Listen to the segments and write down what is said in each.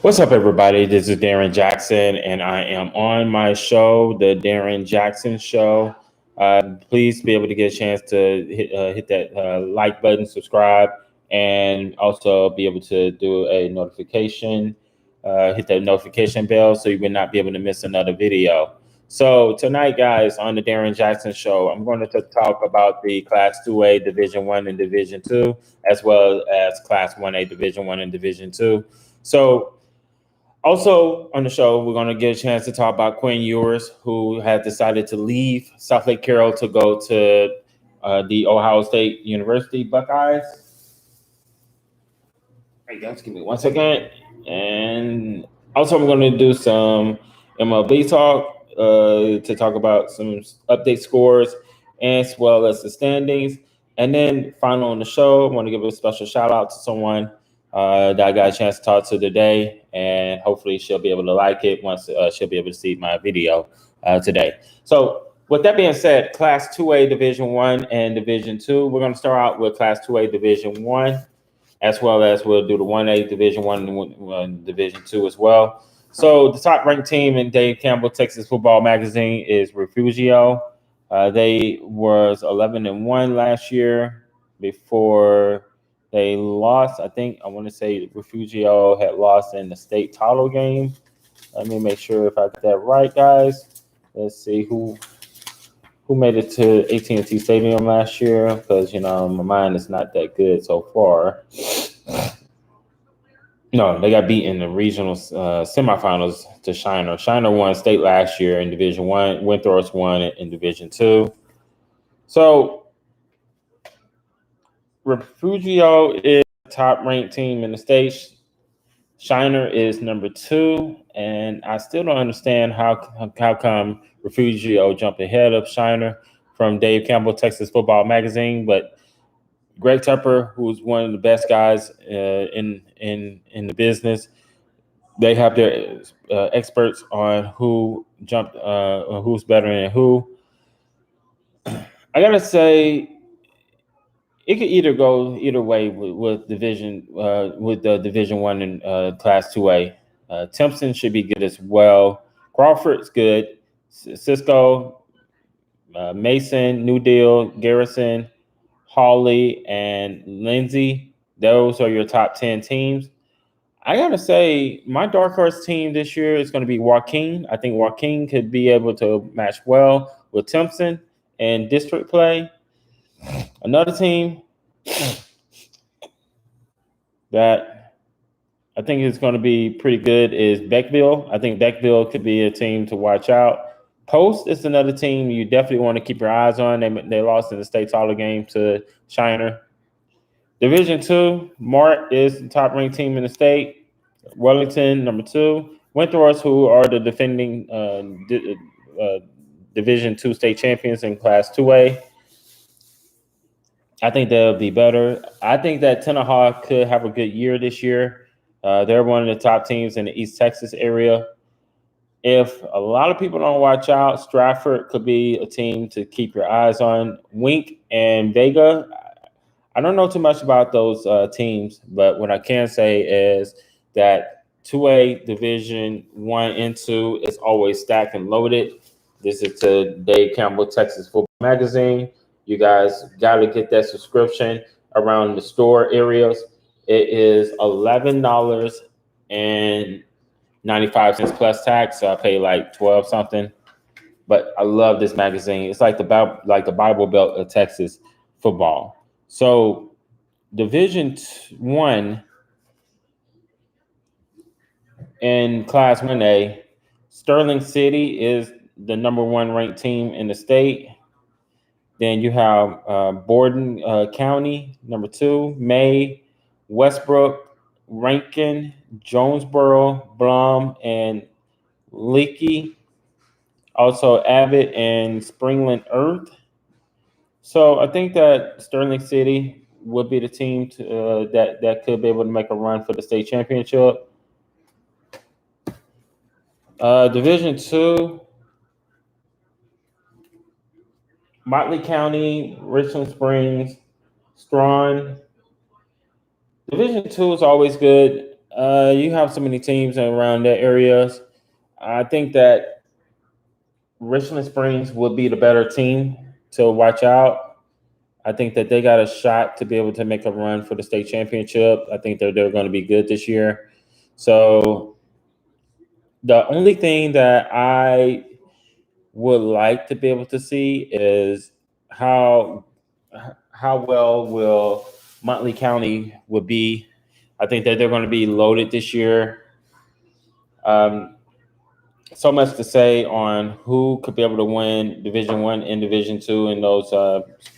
What's up, everybody? This is Darren Jackson, and I am on my show, the Darren Jackson Show. Please be able to get a chance to hit that like button, subscribe, and also be able to do a notification, hit that notification bell so you will not be able to miss another video. So tonight, guys, on the Darren Jackson Show, I'm going to talk about the Class 2A Division 1 and Division 2, as well as Class 1A Division 1 and Division 2. So also on the show, we're going to get a chance to talk about Quinn Ewers, who has decided to leave Southlake Carroll to go to the Ohio State University Buckeyes. Hey, guys, give me 1 second. And also, I'm going to do some MLB talk to talk about some update scores as well as the standings. And then, final on the show, I want to give a special shout out to someone that I got a chance to talk to today, and hopefully she'll be able to like it once she'll be able to see my video today. So with that being said, Class 2A Division 1 and Division 2, we're going to start out with Class 2A Division 1, as well as we'll do the 1A Division 1 and Division 2 as well. So the top ranked team in Dave Campbell Texas Football Magazine is Refugio. They was 11-1 last year before they lost. I want to say Refugio had lost in the state title game. Let me make sure if I got that right, guys. Let's see who made it to AT&T Stadium last year, because my mind is not that good so far. No, they got beat in the regional semifinals to Shiner. Shiner won state last year in Division 1. Winthrop won in Division 2. So Refugio is the top-ranked team in the state. Shiner is number 2, and I still don't understand how come Refugio jumped ahead of Shiner from Dave Campbell Texas Football Magazine. But Greg Tepper, who's one of the best guys in the business, they have their experts on who jumped, who's better than who. I gotta say, it could either go either way with the Division 1 and Class 2A. Timpson should be good as well. Crawford's good. Cisco, Mason, New Deal, Garrison, Hawley, and Lindsay. Those are your top 10 teams. I gotta say, my dark horse team this year is going to be Joaquin. I think Joaquin could be able to match well with Timpson in district play. Another team that I think is going to be pretty good is Beckville. I think Beckville could be a team to watch out. Post is another team you definitely want to keep your eyes on. They lost in the state title game to Shiner. Division 2, Mart is the top-ranked team in the state. Wellington, number 2. Winthrop, who are the defending Division 2 state champions in Class 2A. I think they'll be better. I think that Tennehaw could have a good year this year. They're one of the top teams in the East Texas area. If a lot of people don't watch out, Stratford could be a team to keep your eyes on. Wink and Vega, I don't know too much about those teams, but what I can say is that 2A Division 1 and 2 is always stacked and loaded. This is to Dave Campbell Texas Football Magazine. You guys got to get that subscription around the store areas. It is $11.95 plus tax. So I pay like 12 something. But I love this magazine. It's like the Bible Belt of Texas football. So Division 1 in Class 1A, Sterling City is the number 1 ranked team in the state. Then you have Borden County, number 2, May, Westbrook, Rankin, Jonesboro, Blum, and Leakey. Also Abbott and Springland Earth. So I think that Sterling City would be the team that could be able to make a run for the state championship. Division 2, Motley County, Richland Springs, Strawn. Division 2 is always good. You have so many teams around that areas. I think that Richland Springs would be the better team to watch out. I think that they got a shot to be able to make a run for the state championship. I think they're going to be good this year. So the only thing that I would like to be able to see is how how well will Motley County would be. I think that they're going to be loaded this year. Um, so much to say on who could be able to win Division One and Division Two in those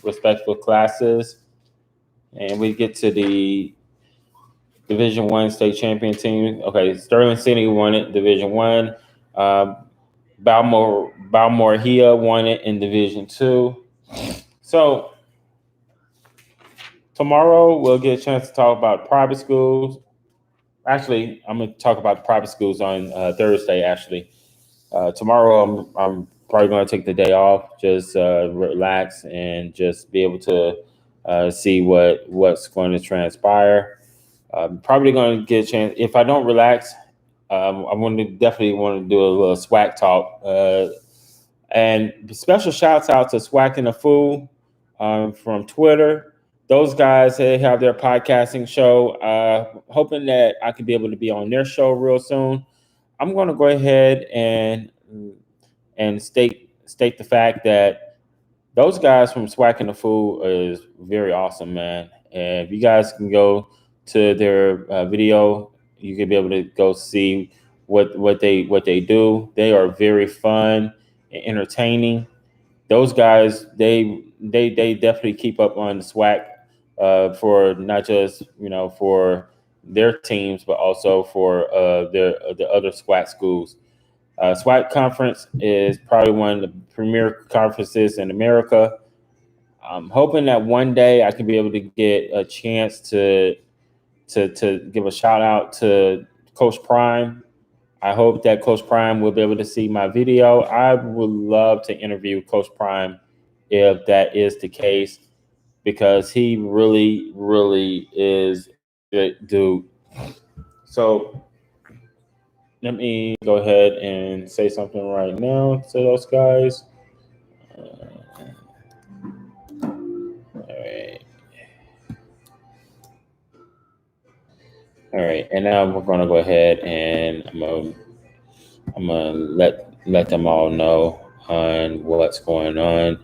respective classes, and we get to the Division One state champion team. Okay, Sterling City won it Division One. Balmorhea won it in Division Two. So tomorrow we'll get a chance to talk about private schools. Actually, I'm going to talk about private schools on Thursday. Actually, tomorrow I'm probably going to take the day off, just relax and just be able to see what's going to transpire. I'm probably going to get a chance. If I don't relax, I definitely want to do a little swag talk. And special shouts out to Swack and the Fool from Twitter. Those guys, they have their podcasting show. Hoping that I could be able to be on their show real soon. I'm going to go ahead and state the fact that those guys from Swack and the Fool is very awesome, man. And if you guys can go to their video, you can be able to go see what they do. They are very fun and entertaining. Those guys, they definitely keep up on the SWAC for not just for their teams, but also for the other SWAC schools. SWAC conference is probably one of the premier conferences in America. I'm hoping that one day I can be able to get a chance to give a shout out to Coach Prime. I hope that Coach Prime will be able to see my video. I would love to interview Coach Prime if that is the case, because he really, really is a good dude. So let me go ahead and say something right now to those guys. All right. All right. And now we're going to go ahead and I'm gonna let them all know on what's going on.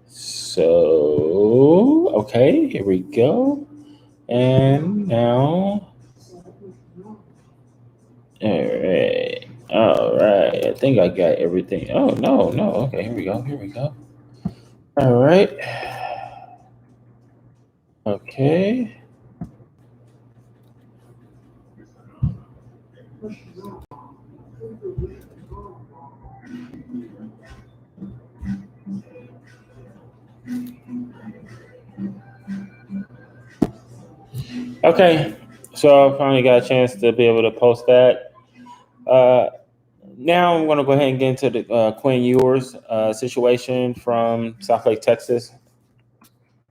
So okay, here we go. And now, all right. I think I got everything. Oh no. Okay, here we go. All right. Okay. Okay. So I finally got a chance to be able to post that. Now I'm going to go ahead and get into the Quinn Ewers situation from Southlake, Texas.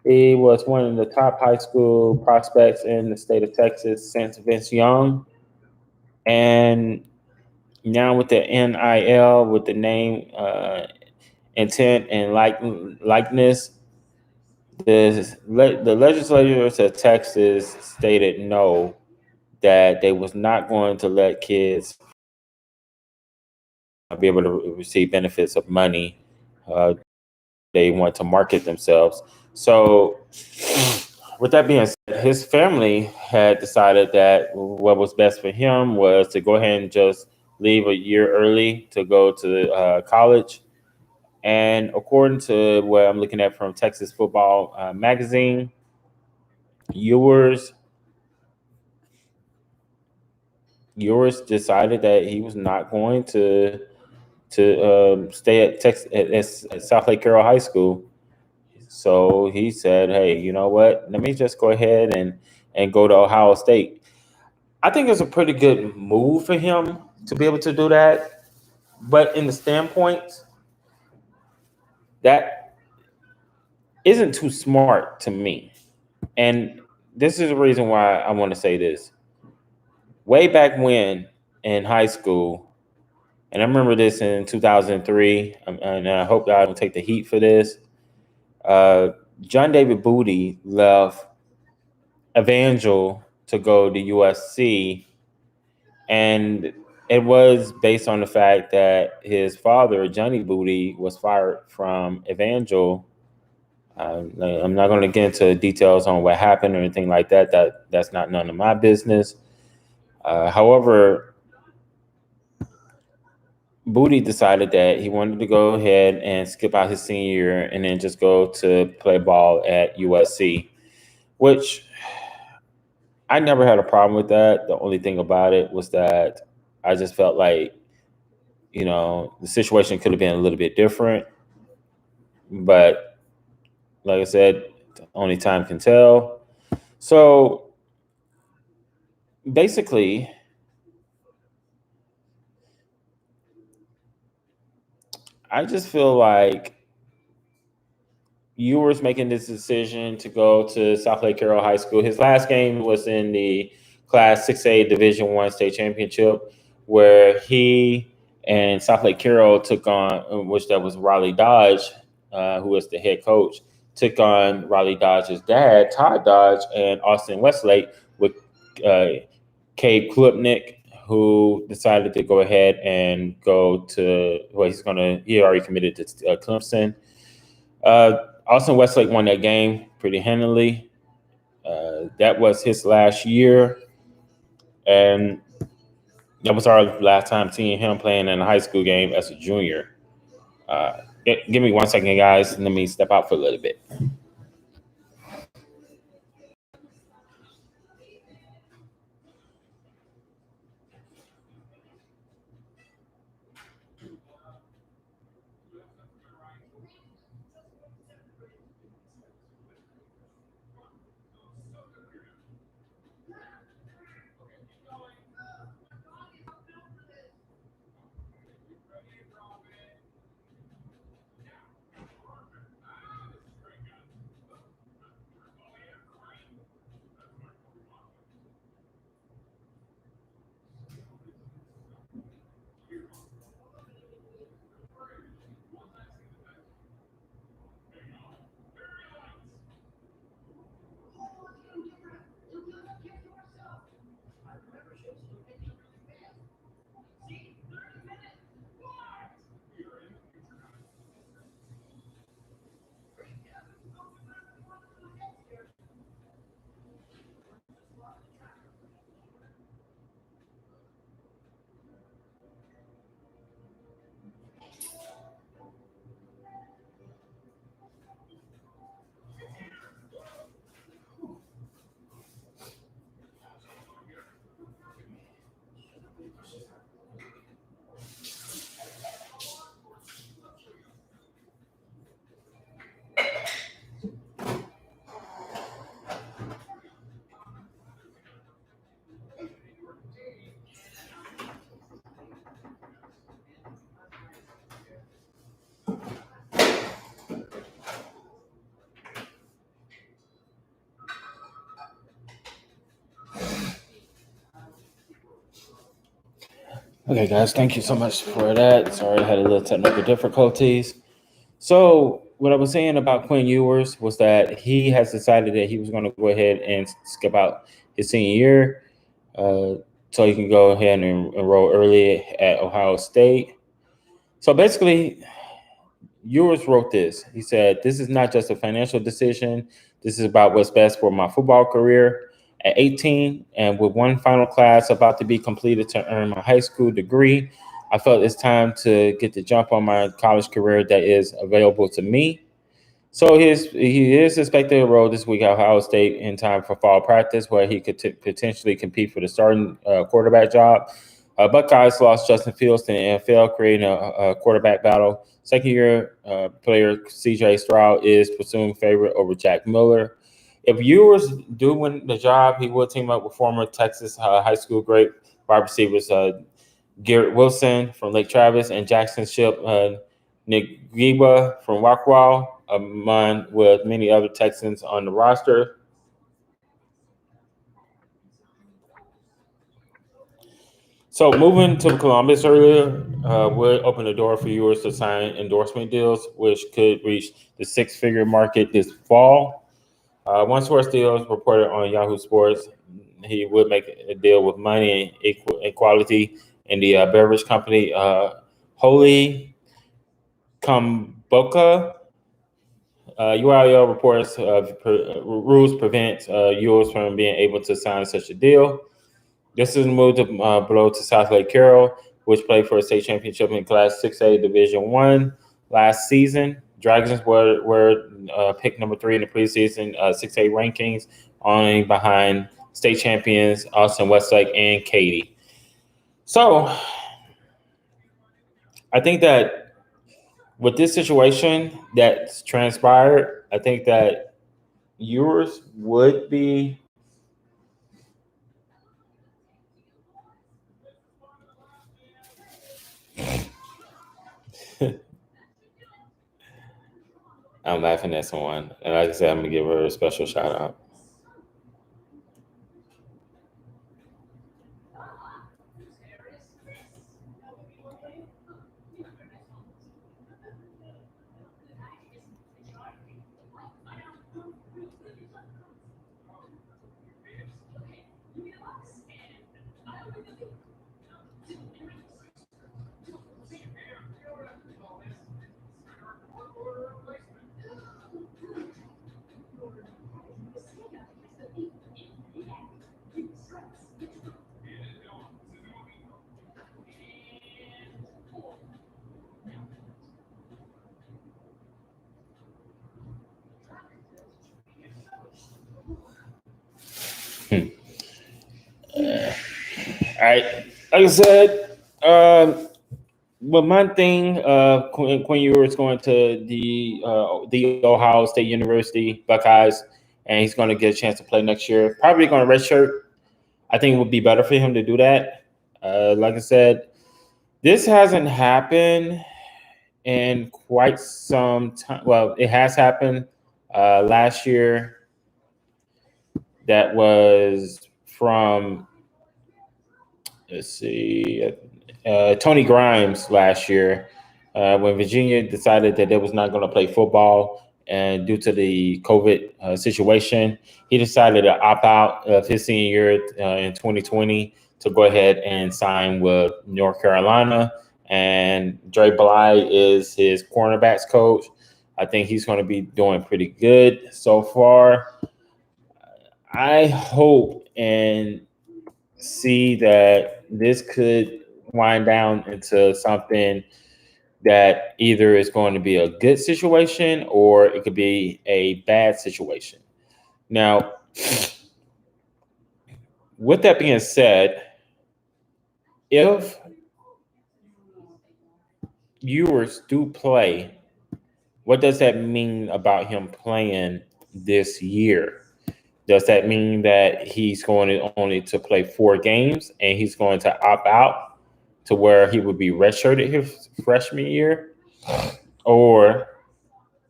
He was one of the top high school prospects in the state of Texas since Vince Young. And now with the NIL, with the name, intent, and likeness, the legislators of Texas stated no, that they was not going to let kids be able to receive benefits of money. They want to market themselves. So, with that being said, his family had decided that what was best for him was to go ahead and just leave a year early to go to college. And according to what I'm looking at from Texas Football Magazine, Ewers decided that he was not going to stay at Southlake Carroll High School. So he said, "Hey, you know what? Let me just go ahead and go to Ohio State." I think it's a pretty good move for him to be able to do that. But in the standpoint, that isn't too smart to me. And this is the reason why I want to say this. way back when in high school, and I remember this in 2003, and I hope that I don't take the heat for this. John David Booty left Evangel to go to USC, and it was based on the fact that his father, Johnny Booty, was fired from Evangel. I'm not going to get into details on what happened or anything like that. That's not none of my business. However, Booty decided that he wanted to go ahead and skip out his senior year and then just go to play ball at USC, which I never had a problem with that. The only thing about it was that I just felt like, the situation could have been a little bit different. But like I said, only time can tell. So basically, I just feel like Ewers making this decision to go to Southlake Carroll High School. His last game was in the Class 6A Division I state championship, where he and Southlake Carroll took on, which that was Riley Dodge, who was the head coach, took on Riley Dodge's dad, Todd Dodge, and Austin Westlake with Cade Klubnik, who decided to go ahead and go to, he already committed to Clemson. Austin Westlake won that game pretty handily. That was his last year, and that was our last time seeing him playing in a high school game as a junior. Give me 1 second, guys. Let me step out for a little bit. Okay, guys, thank you so much for that. Sorry, I had a little technical difficulties. So, what I was saying about Quinn Ewers was that he has decided that he was going to go ahead and skip out his senior year, so he can go ahead and enroll early at Ohio State. So basically, Ewers wrote this. He said, "This is not just a financial decision. This is about what's best for my football career. At 18, and with one final class about to be completed to earn my high school degree, I felt it's time to get the jump on my college career that is available to me." So he is expected to enroll this week at Ohio State in time for fall practice, where he could potentially compete for the starting quarterback job. Buckeyes lost Justin Fields to the NFL, creating a quarterback battle. Second-year player C.J. Stroud is presumed favorite over Jack Miller. If Ewers do win the job, he will team up with former Texas high school great wide receivers Garrett Wilson from Lake Travis and Jackson Ship Nick Giba from Rockwall, among with many other Texans on the roster. So moving to Columbus earlier would open the door for Ewers to sign endorsement deals, which could reach the six-figure market this fall. One source deal reported on Yahoo Sports. He would make a deal with money and equality in the beverage company Holy Kombucha. URL reports rules prevent Ewers from being able to sign such a deal. This is a move to blow to Southlake Carroll, which played for a state championship in Class 6A Division One last season. Dragons were picked number 3 in the preseason 6A rankings, only behind state champions Austin Westlake and Katy. So I think that with this situation that's transpired, I think that Ewers would be I'm laughing at someone. And like I said, I'm going to give her a special shout out. All right. Like I said, but my thing, Quinn Ewers going to the Ohio State University Buckeyes, and he's going to get a chance to play next year. Probably going to redshirt. I think it would be better for him to do that. Like I said, this hasn't happened in quite some time. Well, it has happened last year. That was from, let's see, Tony Grimes last year when Virginia decided that they was not going to play football, and due to the COVID situation, he decided to opt out of his senior year in 2020 to go ahead and sign with North Carolina. And Dre Bly is his cornerbacks coach. I think he's going to be doing pretty good so far. I hope and see that this could wind down into something that either is going to be a good situation or it could be a bad situation. Now, with that being said, if Ewers do play, what does that mean about him playing this year? Does that mean that he's going to only to play 4 games and he's going to opt out to where he would be redshirted his freshman year? Or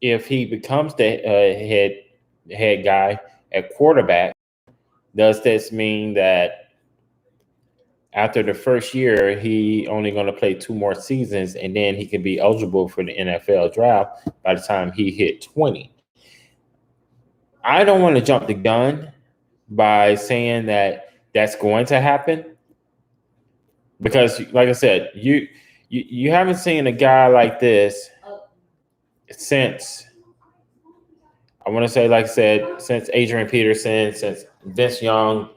if he becomes the head guy at quarterback, does this mean that after the first year, he only going to play 2 more seasons and then he can be eligible for the NFL draft by the time he hit 20? I don't want to jump the gun by saying that that's going to happen because, like I said, you haven't seen a guy like this since, I want to say, like I said, since Adrian Peterson, since Vince Young.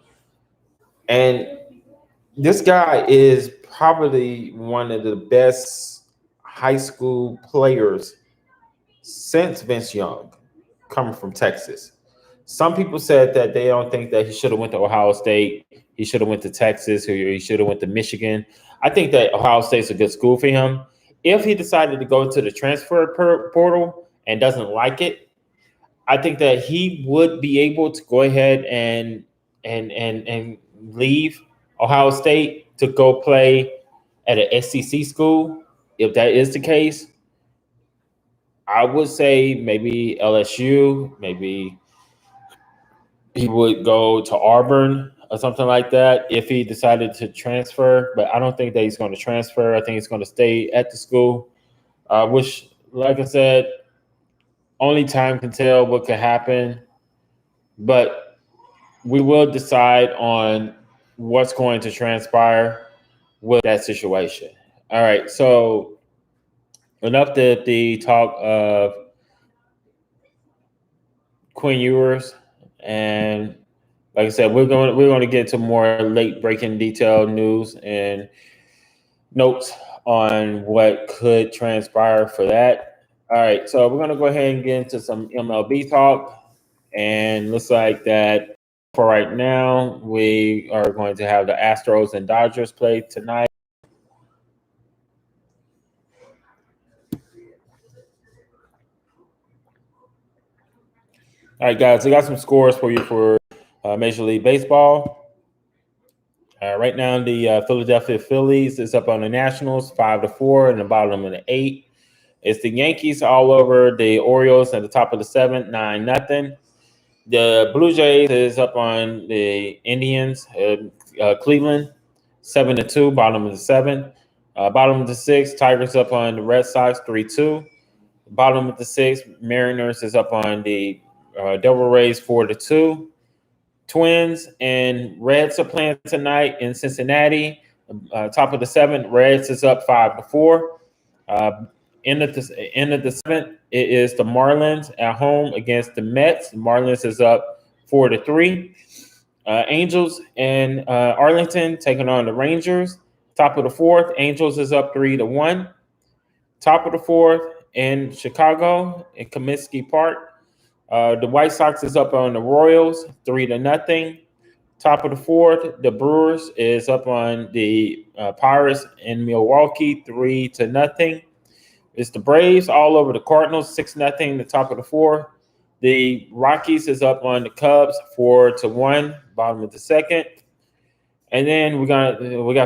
And this guy is probably one of the best high school players since Vince Young, coming from Texas. Some people said that they don't think that he should have went to Ohio State. He should have went to Texas, or he should have went to Michigan. I think that Ohio State's a good school for him. If he decided to go to the transfer portal and doesn't like it, I think that he would be able to go ahead and leave Ohio State to go play at an SEC school. If that is the case, I would say maybe LSU, maybe he would go to Auburn. or something like that if he decided to transfer. But I don't think that he's going to transfer. I think he's going to stay at the school, which, like I said, only time can tell what could happen. But we will decide on what's going to transpire with that situation. All right, so enough the talk of Quinn Ewers, and like I said, we're going to get to more late breaking detailed news and notes on what could transpire for that. All right, so we're going to go ahead and get into some MLB talk, and looks like that for right now we are going to have the Astros and Dodgers play tonight. All right, guys, I got some scores for you for Major League Baseball. Right now, the Philadelphia Phillies is up on the Nationals 5-4 in the bottom of the 8th. It's the Yankees all over the Orioles at the top of the 7th, 9-0. The Blue Jays is up on the Indians, Cleveland, 7-2, bottom of the 7th. Bottom of the 6th, Tigers up on the Red Sox, 3-2. Bottom of the 6th, Mariners is up on the Devil Rays, 4-2. Twins and Reds are playing tonight in Cincinnati. Top of the 7th, Reds is up 5-4. End of the 7th, it is the Marlins at home against the Mets. The Marlins is up 4-3. Angels and Arlington taking on the Rangers. Top of the 4th, Angels is up 3-1. Top of the 4th in Chicago in Comiskey Park. The White Sox is up on the Royals 3-0. Top of the 4th, the Brewers is up on the Pirates in Milwaukee 3-0. It's the Braves all over the Cardinals 6-0. The top of the 4th. The Rockies is up on the Cubs 4-1, bottom of the 2nd. And then we got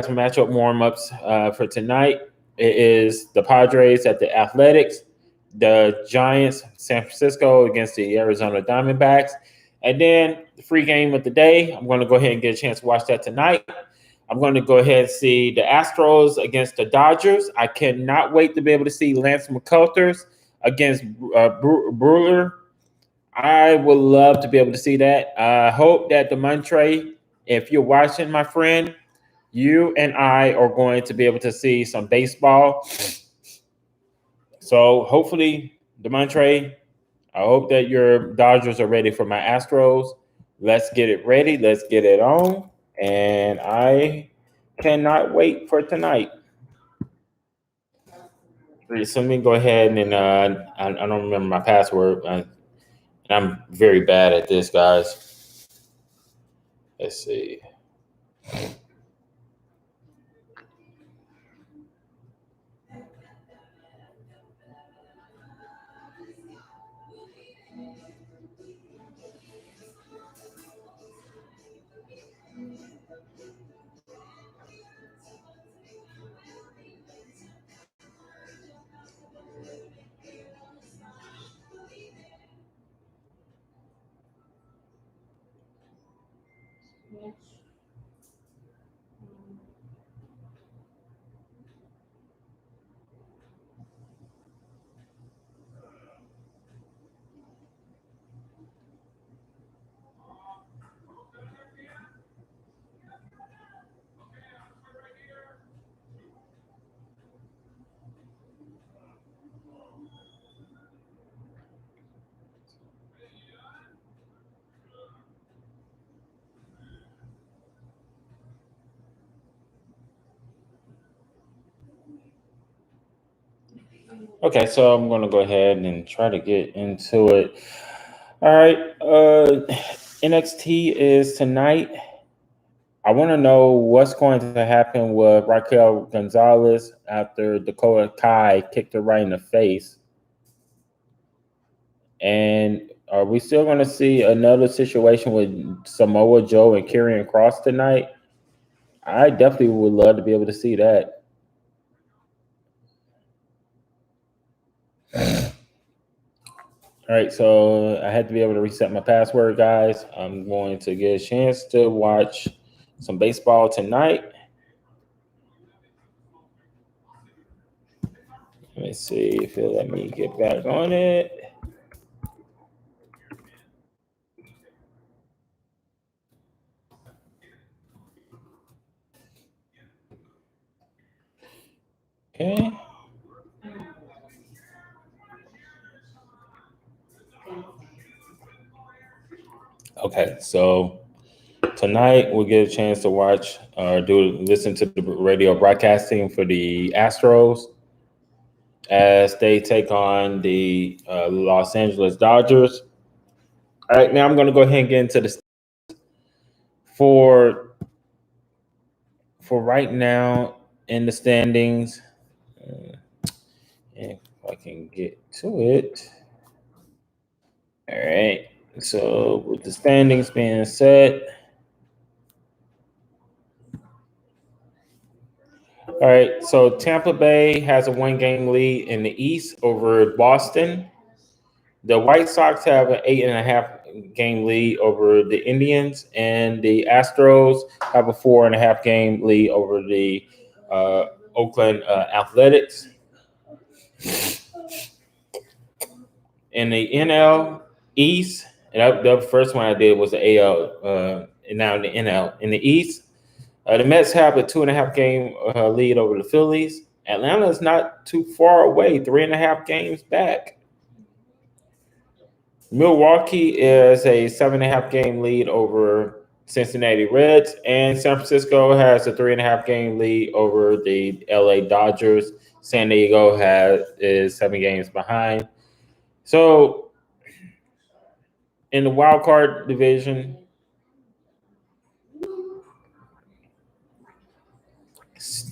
some matchup warm-ups for tonight. It is the Padres at the Athletics, the Giants, San Francisco against the Arizona Diamondbacks. And then the free game of the day, I'm going to go ahead and get a chance to watch that tonight. I'm going to go ahead and see the Astros against the Dodgers. I cannot wait to be able to see Lance McCullers against Brewer. I would love to be able to see that. I hope that DeMontre, if you're watching, my friend, you and I are going to be able to see some baseball. So hopefully, DeMontre, I hope that your Dodgers are ready for my Astros. Let's get it ready. Let's get it on. And I cannot wait for tonight. So let me go ahead and I don't remember my password. I'm very bad at this, guys. Let's see. Okay, so I'm going to go ahead and try to get into it. All right, NXT is tonight. I want to know what's going to happen with Raquel Gonzalez after Dakota Kai kicked her right in the face. And are we still going to see another situation with Samoa Joe and Karrion Kross tonight? I definitely would love to be able to see that. All All right, so I had to be able to reset my password, guys. I'm going to get a chance to watch some baseball tonight. Let me see if it'll let me get back on it. Okay. Okay, so tonight we'll get a chance to watch or listen to the radio broadcasting for the Astros as they take on the Los Angeles Dodgers. All right, now I'm going to go ahead and get into the for right now in the standings. If I can get to it. All right. So with the standings being set. All right. So Tampa Bay has a 1-game lead in the East over Boston. The White Sox have an 8.5-game lead over the Indians, and the Astros have a 4.5-game lead over the Oakland Athletics. In the NL East, and the first one I did was the AL, and now in the NL. In the East, the Mets have a 2.5-game lead over the Phillies. Atlanta is not too far away, 3.5 games back. Milwaukee is a 7.5-game lead over Cincinnati Reds, and San Francisco has a 3.5-game lead over the LA Dodgers. San Diego is 7 games behind. So in the wild card division,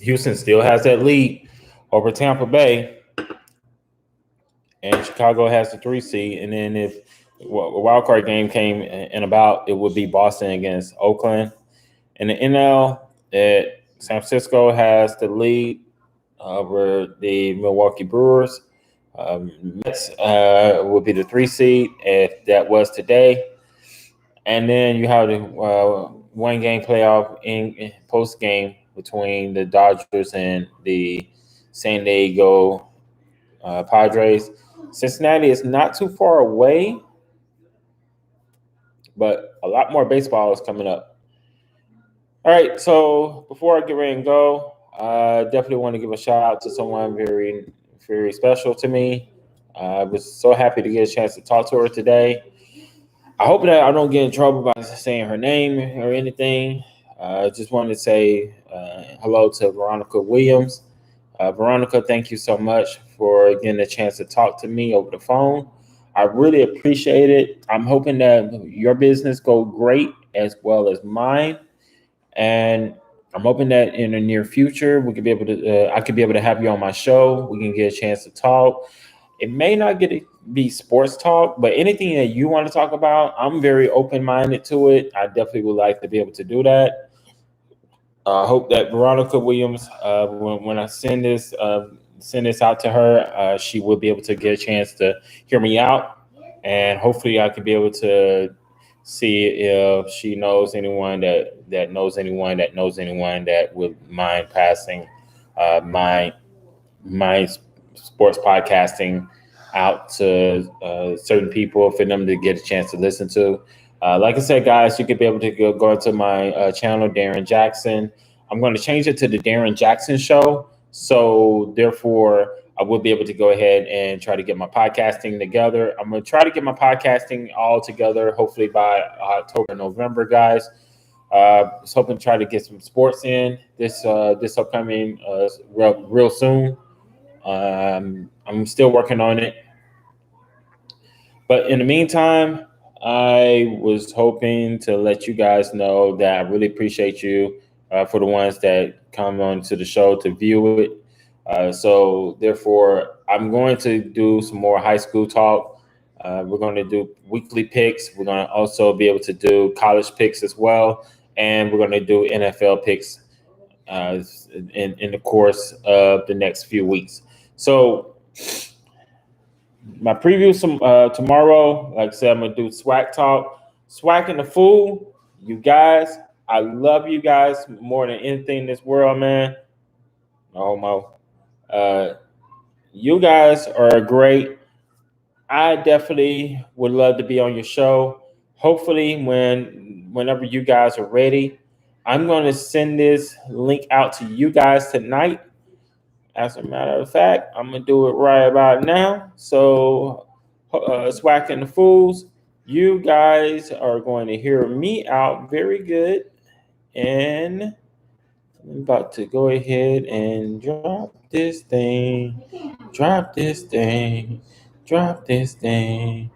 Houston still has that lead over Tampa Bay, and Chicago has the 3 seed. And then if a wild card game came in about, it would be Boston against Oakland. In the NL, San Francisco has the lead over the Milwaukee Brewers. Mets would be the 3 seed if that was today. And then you have the 1-game playoff in post game between the Dodgers and the San Diego Padres. Cincinnati is not too far away, but a lot more baseball is coming up. All right, so before I get ready and go, I definitely want to give a shout out to someone very, very special to me. I was so happy to get a chance to talk to her today. I hope that I don't get in trouble by saying her name or anything. I just wanted to say hello to Veronica Williams. Veronica, thank you so much for getting a chance to talk to me over the phone. I really appreciate it. I'm hoping that your business go great as well as mine. And I'm hoping that in the near future, we could be able to, I could be able to have you on my show. We can get a chance to talk. It may not be sports talk, but anything that you want to talk about, I'm very open-minded to it. I definitely would like to be able to do that. I hope that Veronica Williams, when I send this out to her, she will be able to get a chance to hear me out, and hopefully, I could be able to see if she knows anyone that knows anyone that would mind passing my sports podcasting out to certain people for them to get a chance to listen to. Like I said, guys, you could be able to go into my channel, Darren Jackson. I'm going to change it to the Darren Jackson Show. So therefore, I will be able to go ahead and try to get my podcasting together. I'm going to try to get my podcasting all together, hopefully by October, November, guys. I was hoping to try to get some sports in this upcoming real soon. I'm still working on it. But in the meantime, I was hoping to let you guys know that I really appreciate you for the ones that come on to the show to view it. So therefore, I'm going to do some more high school talk. We're going to do weekly picks. We're going to also be able to do college picks as well. And we're going to do NFL picks in the course of the next few weeks. So My preview tomorrow, like I said, I'm gonna do swag talk, swag and the fool. You guys, I love you guys more than anything in this world, man. No homo. You guys are great. I definitely would love to be on your show. Hopefully, whenever you guys are ready, I'm going to send this link out to you guys tonight. As a matter of fact, I'm gonna do it right about now. So, Swack and the Fools, you guys are going to hear me out very good, and I'm about to go ahead and drop this thing, drop this thing, drop this thing,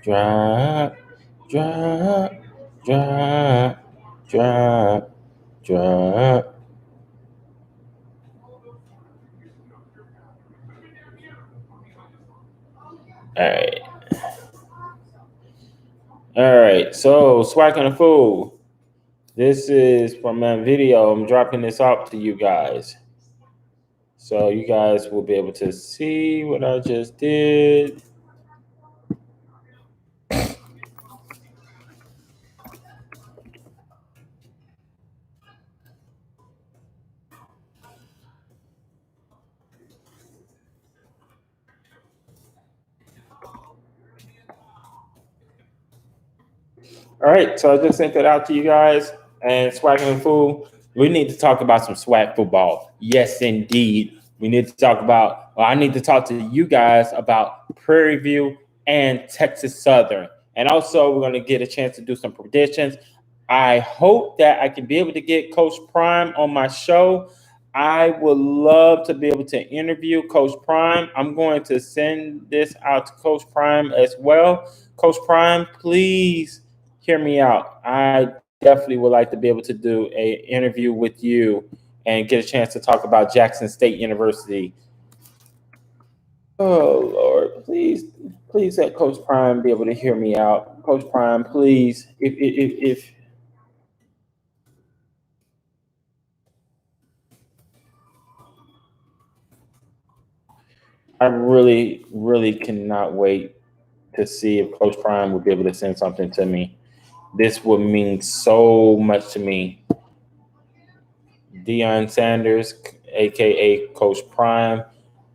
drop, drop, drop, drop, drop. All right. All right. So, Swag and the Fool, this is from my video. I'm dropping this out to you guys. So, you guys will be able to see what I just did. All right, so I just sent that out to you guys. And Swag and Fool, we need to talk about some swag football. Yes, indeed. We need to talk about, well, I need to talk to you guys about Prairie View and Texas Southern. And also, we're going to get a chance to do some predictions. I hope that I can be able to get Coach Prime on my show. I would love to be able to interview Coach Prime. I'm going to send this out to Coach Prime as well. Coach Prime, please hear me out. I definitely would like to be able to do a interview with you and get a chance to talk about Jackson State University. Oh Lord, please let Coach Prime be able to hear me out. Coach Prime, please, if I really cannot wait to see if Coach Prime will be able to send something to me. This would mean so much to me. Deion Sanders, aka Coach Prime,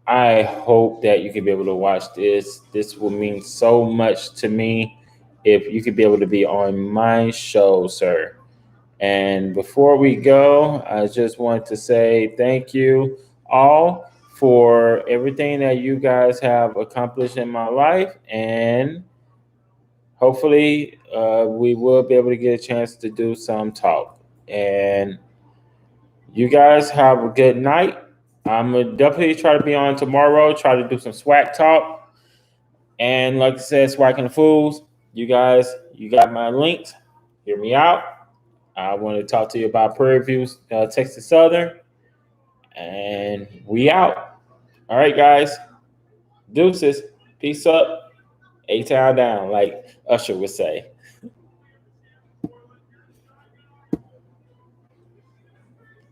I hope that you can be able to watch this. This will mean so much to me if you could be able to be on my show, sir. And before we go, I just want to say thank you all for everything that you guys have accomplished in my life. And hopefully, we will be able to get a chance to do some talk. And you guys have a good night. I'm gonna definitely try to be on tomorrow, try to do some swag talk. And like I said, Swag and the Fools, you guys, you got my links. Hear me out. I want to talk to you about Prairie View, Texas Southern. And we out. All right, guys. Deuces. Peace up. A-Town down, like Usher would say.